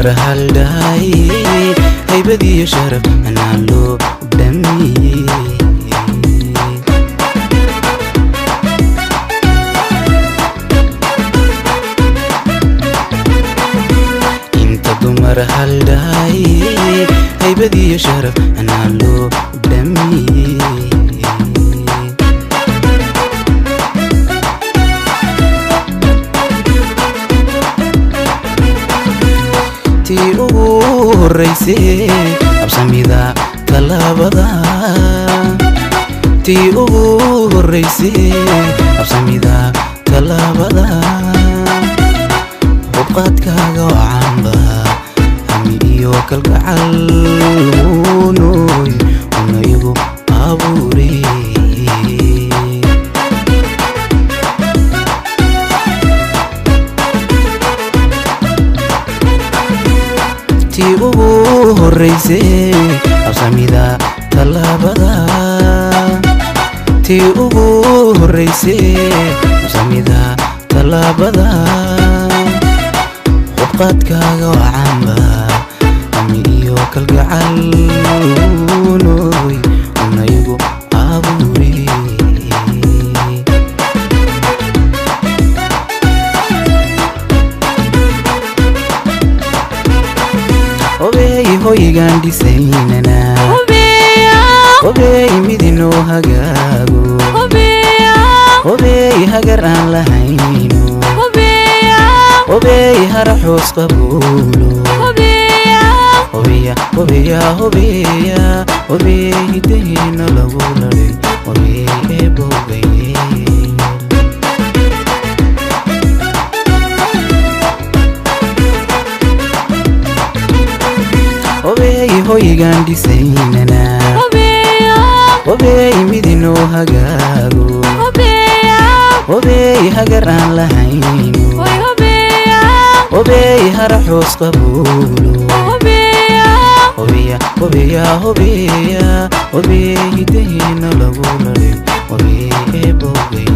dumar halday haybadiyo sharaf anaa loo dhamiyey inta dumar halday haybadiyo sharaf anaa loo dhamiyey tii ugu horeysay absamida talaabada tii ugu horeysay absamida talaabada hubqadkaaga wacanba ami iyo kalgacal unoy unayigu abuurey tii ugu horeysay absamida talaabada tii ugu horeysay absamida talaabada hubqadkaaga wacanba ami iyo kalgacal unoy unayigu abuurey obeey hoygaan dhisaynana obeey midino hagaago obeey hagar aan lahayno obeey hara xoos qabuulo obeeya obeeya obeeya obeey hidahina lagu ladhay obeey eebogay obeey hoygaan dhisaynana obeey midino hagaago obeey hagar aan lahayno obeey hara xoos qabuulo obeeya obeeya obeeya obeey hidahina lagu ladhay obeey eebogay